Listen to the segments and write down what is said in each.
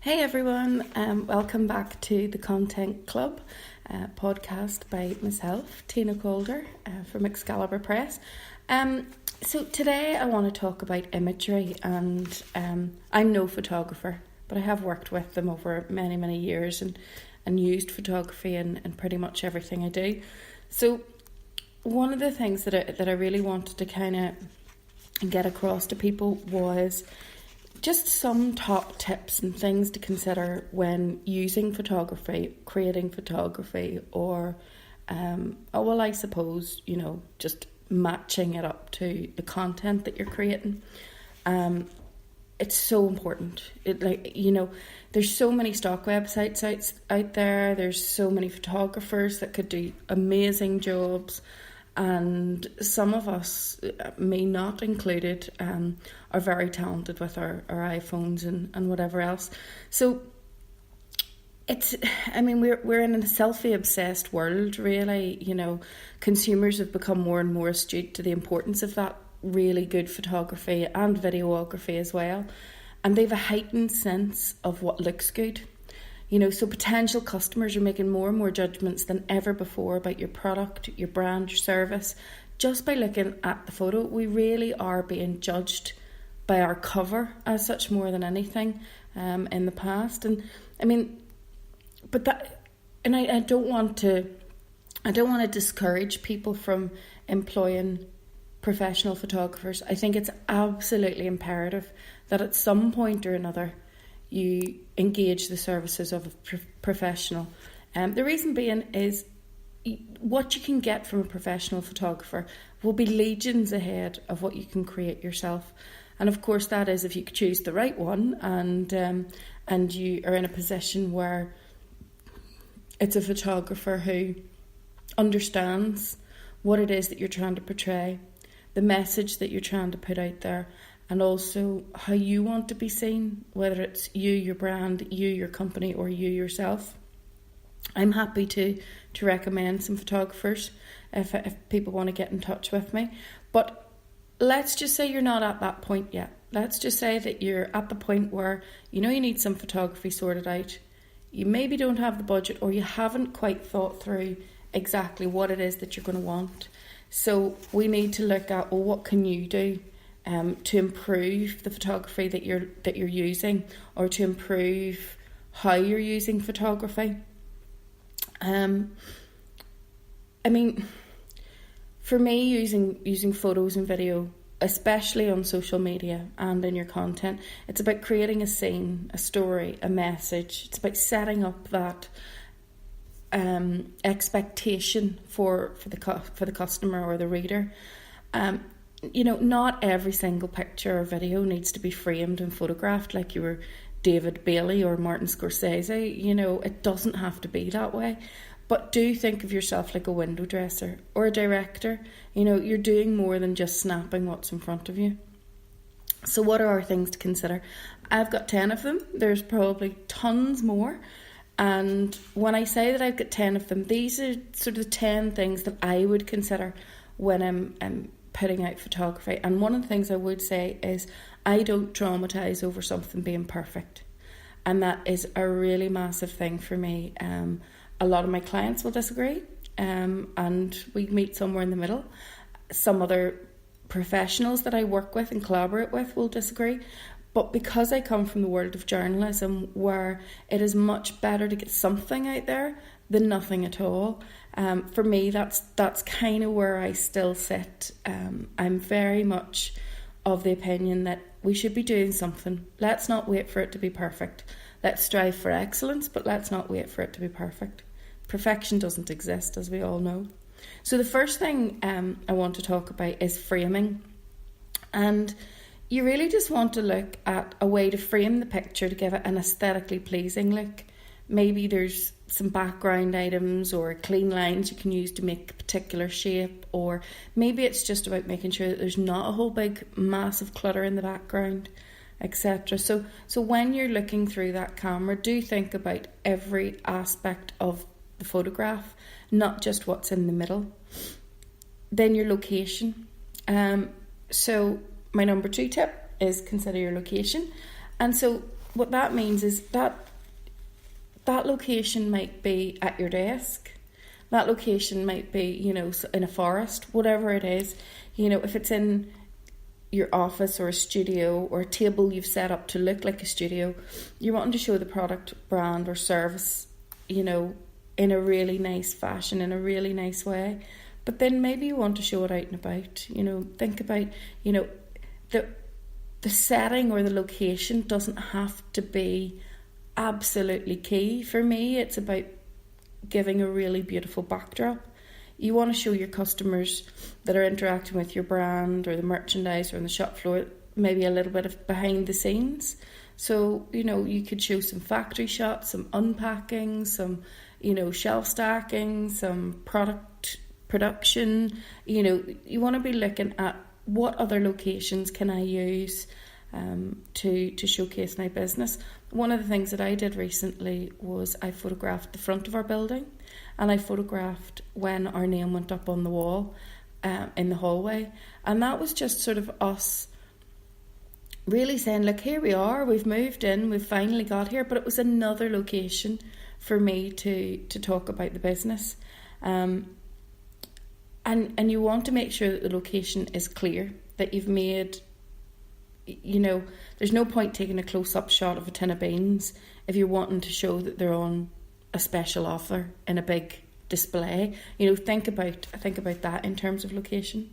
Hey everyone, welcome back to the Content Club podcast by myself, Tina Calder from Excalibur Press. So today I want to talk about imagery, and I'm no photographer, but I have worked with them over many years and used photography in pretty much everything I do. So one of the things that I really wanted to kind of get across to people was just some top tips and things to consider when using photography, creating photography, or, I suppose, just matching it up to the content that you're creating. It's so important. There's so many stock websites out there. There's so many photographers that could do amazing jobs. And some of us, me not included, are very talented with our iPhones and whatever else. So we're in a selfie obsessed world, really. Consumers have become more and more astute to the importance of that really good photography and videography as well. And they have a heightened sense of what looks good. So potential customers are making more and more judgments than ever before about your product, your brand, your service. Just by looking at the photo, we really are being judged by our cover as such more than anything in the past. And I don't want to discourage people from employing professional photographers. I think it's absolutely imperative that at some point or another you engage the services of a professional. The reason being is what you can get from a professional photographer will be legions ahead of what you can create yourself. And of course that is if you choose the right one and you are in a position where it's a photographer who understands what it is that you're trying to portray, the message that you're trying to put out there, and also how you want to be seen, whether it's you, your brand, you, your company, or you yourself. I'm happy to recommend some photographers if people want to get in touch with me. But let's just say you're not at that point yet. Let's just say that you're at the point where you need some photography sorted out. You maybe don't have the budget, or you haven't quite thought through exactly what it is that you're going to want. So we need to look at, what can you do to improve the photography that you're using, or to improve how you're using photography. For me, using photos and video, especially on social media and in your content, it's about creating a scene, a story, a message. It's about setting up that expectation for the customer or the reader. Not every single picture or video needs to be framed and photographed like you were David Bailey or Martin Scorsese. It doesn't have to be that way. But do think of yourself like a window dresser or a director. You're doing more than just snapping what's in front of you. So what are our things to consider? I've got 10 of them. There's probably tons more. And when I say that I've got 10 of them, these are sort of the 10 things that I would consider when I'm putting out photography. And one of the things I would say is I don't traumatise over something being perfect. And that is a really massive thing for me. A lot of my clients will disagree, and we meet somewhere in the middle. Some other professionals that I work with and collaborate with will disagree. But because I come from the world of journalism, where it is much better to get something out there than nothing at all, for me that's kind of where I still sit. I'm very much of the opinion that we should be doing something. Let's not wait for it to be perfect. Let's strive for excellence, but let's not wait for it to be perfect. Perfection doesn't exist, as we all know. So the first thing I want to talk about is framing. And you really just want to look at a way to frame the picture to give it an aesthetically pleasing look. Maybe there's some background items or clean lines you can use to make a particular shape, or maybe it's just about making sure that there's not a whole big massive clutter in the background, etc. So when you're looking through that camera, do think about every aspect of the photograph, not just what's in the middle. Then your location. So my number 2 tip is consider your location. And so what that means is that that location might be at your desk. That location might be, in a forest, whatever it is. If it's in your office or a studio or a table you've set up to look like a studio, you're wanting to show the product, brand or service, in a really nice fashion, in a really nice way. But then maybe you want to show it out and about. Think about, the setting or the location doesn't have to be absolutely key. For me, it's about giving a really beautiful backdrop. You want to show your customers that are interacting with your brand or the merchandise or on the shop floor maybe a little bit of behind the scenes. So, you could show some factory shots, some unpacking, some, shelf stacking, some product production. You want to be looking at what other locations can I use to showcase my business. One of the things that I did recently was I photographed the front of our building, and I photographed when our name went up on the wall in the hallway. And that was just sort of us really saying, look, here we are, we've moved in, we've finally got here. But it was another location for me to talk about the business. And you want to make sure that the location is clear, that you've made, there's no point taking a close-up shot of a tin of beans if you're wanting to show that they're on a special offer in a big display. Think about that in terms of location.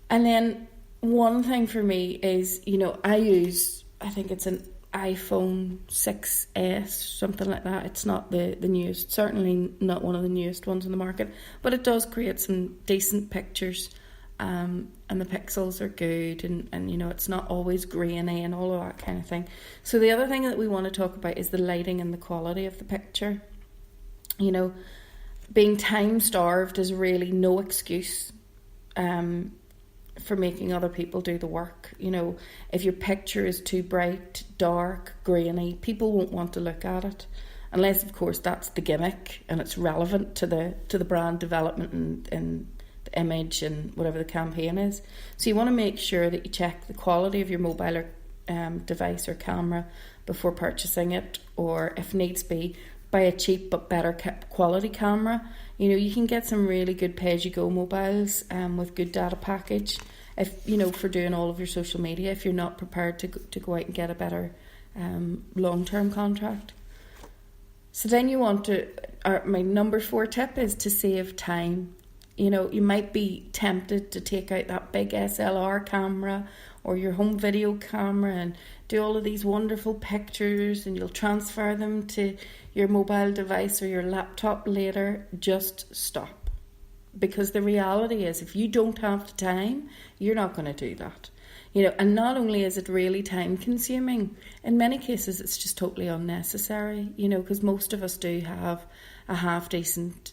And then one thing for me is, I think it's an iPhone 6S, something like that. It's not the newest, certainly not one of the newest ones on the market, but it does create some decent pictures, and the pixels are good, and it's not always grainy and all of that kind of thing. So the other thing that we want to talk about is the lighting and the quality of the picture. Being time starved is really no excuse for making other people do the work. If your picture is too bright, dark, grainy, people won't want to look at it, unless of course that's the gimmick and it's relevant to the brand development and the image and whatever the campaign is. So you want to make sure that you check the quality of your mobile or device or camera before purchasing it, or if needs be, buy a cheap but better quality camera. You can get some really good pay-as-you-go mobiles with good data package, if for doing all of your social media, if you're not prepared to go out and get a better long-term contract. So then you want to, my number 4 tip is to save time. You might be tempted to take out that big SLR camera or your home video camera and do all of these wonderful pictures, and you'll transfer them to your mobile device or your laptop later. Just stop. Because the reality is, if you don't have the time, you're not going to do that. And not only is it really time consuming, in many cases it's just totally unnecessary, because most of us do have a half decent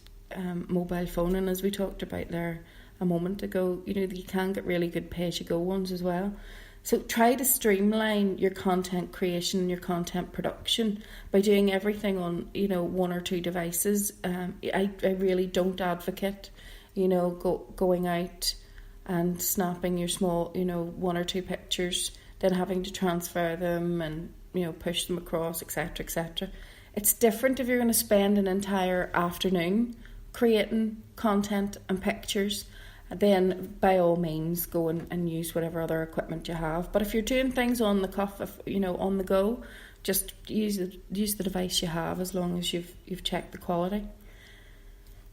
mobile phone, and as we talked about there a moment ago, you can get really good pay-as-you-go ones as well. So try to streamline your content creation and your content production by doing everything on 1 or 2 devices. I really don't advocate going out and snapping your small 1 or 2 pictures, then having to transfer them and push them across, etc., etc. It's different if you're going to spend an entire afternoon creating content and pictures. Then by all means go and use whatever other equipment you have. But if you're doing things on the cuff, on the go, just use the device you have, as long as you've checked the quality.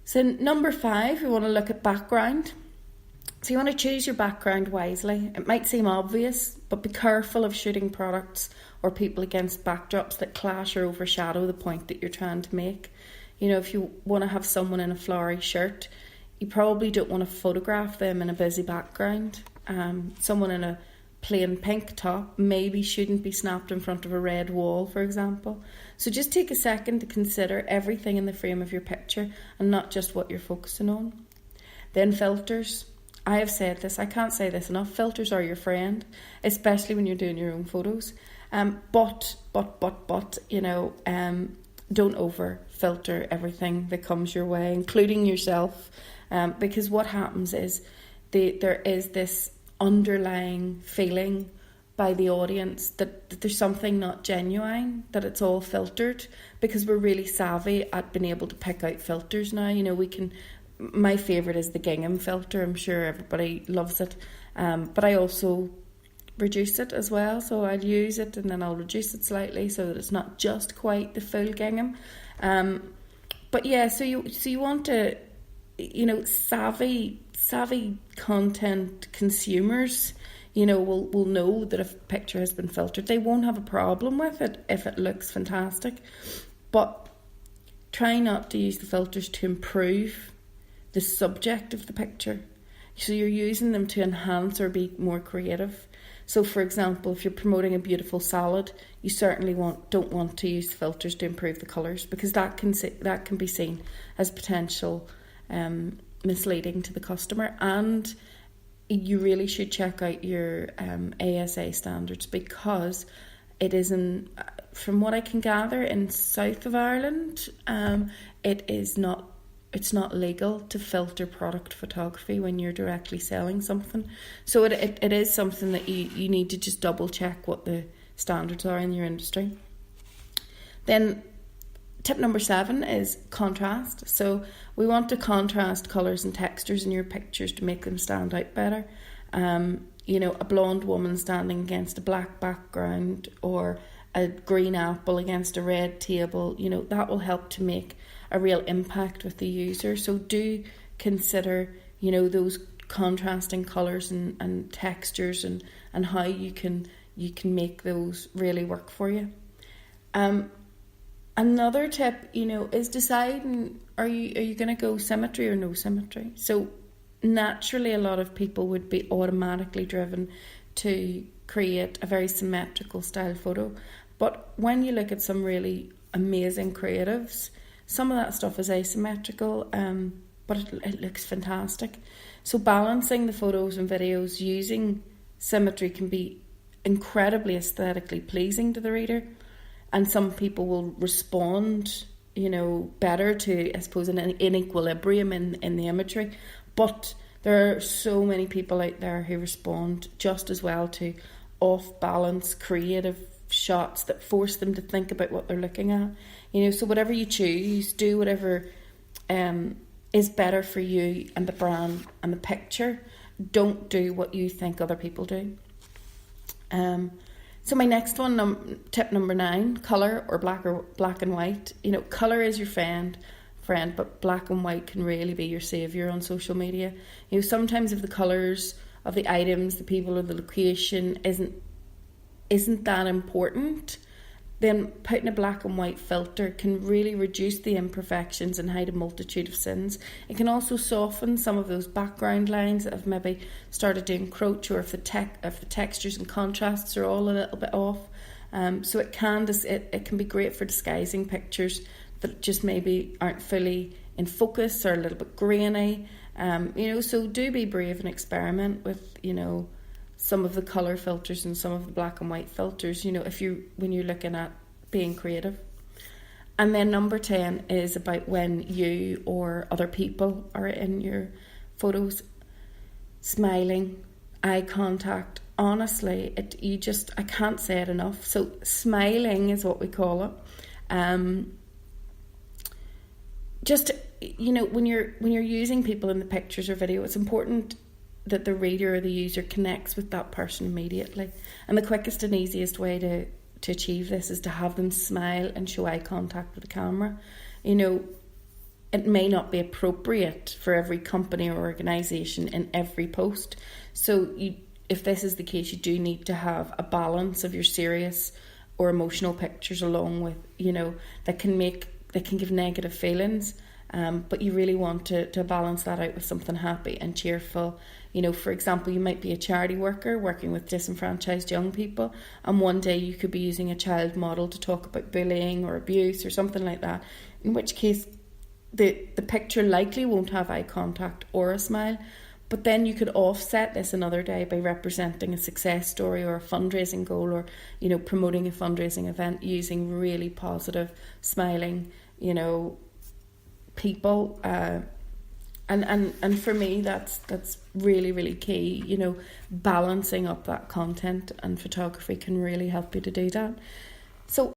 So number 5, we want to look at background. So you want to choose your background wisely. It might seem obvious, but be careful of shooting products or people against backdrops that clash or overshadow the point that you're trying to make. If you want to have someone in a flowery shirt, you probably don't want to photograph them in a busy background. Someone in a plain pink top maybe shouldn't be snapped in front of a red wall, for example. So just take a second to consider everything in the frame of your picture and not just what you're focusing on. Then filters. I have said this, I can't say this enough, filters are your friend, especially when you're doing your own photos. But don't over filter everything that comes your way, including yourself. Because what happens is there is this underlying feeling by the audience that there's something not genuine, that it's all filtered, because we're really savvy at being able to pick out filters now. You know, we can. My favourite is the gingham filter. I'm sure everybody loves it, but I also reduce it as well. So I'll use it and then I'll reduce it slightly so that it's not just quite the full gingham. But yeah, so you want to, you know, savvy content consumers, you know, will know that if a picture has been filtered, they won't have a problem with it if it looks fantastic. But try not to use the filters to improve the subject of the picture. So you're using them to enhance or be more creative. So for example, if you're promoting a beautiful salad, you certainly don't want to use filters to improve the colours, because that can be seen as potential misleading to the customer. And you really should check out your ASA standards, because it is from what I can gather, in south of Ireland, it's not legal to filter product photography when you're directly selling something. So it is something that you need to just double check what the standards are in your industry. Then tip number 7 is contrast. So we want to contrast colours and textures in your pictures to make them stand out better. You know, a blonde woman standing against a black background, or a green apple against a red table, you know, that will help to make a real impact with the user. So do consider, you know, those contrasting colours and textures and how you can make those really work for you. Another tip, you know, is deciding, are you going to go symmetry or no symmetry? So naturally a lot of people would be automatically driven to create a very symmetrical style photo, but when you look at some really amazing creatives, some of that stuff is asymmetrical, but it looks fantastic. So balancing the photos and videos using symmetry can be incredibly aesthetically pleasing to the reader, and some people will respond, you know, better to, I suppose, an equilibrium in the imagery. But there are so many people out there who respond just as well to off-balance creative shots that force them to think about what they're looking at. You know, so whatever you choose, do whatever is better for you and the brand and the picture. Don't do what you think other people do. So my next one, tip number 9, colour or black and white. You know, colour is your friend, but black and white can really be your saviour on social media. You know, sometimes if the colours of the items, the people, or the location isn't that important, then putting a black and white filter can really reduce the imperfections and hide a multitude of sins. It can also soften some of those background lines that have maybe started to encroach, or if the textures and contrasts are all a little bit off. So it can be great for disguising pictures that just maybe aren't fully in focus or a little bit grainy. You know, so do be brave and experiment with, you know, some of the colour filters and some of the black and white filters, you know, when you're looking at being creative. And then number 10 is about when you or other people are in your photos. Smiling, eye contact, honestly, I can't say it enough. So smiling is what we call it. Just, you know, when you're using people in the pictures or video, it's important that the reader or the user connects with that person immediately. And the quickest and easiest way to achieve this is to have them smile and show eye contact with the camera. You know, it may not be appropriate for every company or organisation in every post. So if this is the case, you do need to have a balance of your serious or emotional pictures along with, you know, that can give negative feelings. But you really want to balance that out with something happy and cheerful. You know, for example, you might be a charity worker working with disenfranchised young people, and one day you could be using a child model to talk about bullying or abuse or something like that, in which case the picture likely won't have eye contact or a smile. But then you could offset this another day by representing a success story or a fundraising goal, or, you know, promoting a fundraising event using really positive, smiling, you know, people And for me, that's really, really key. You know, balancing up that content and photography can really help you to do that. So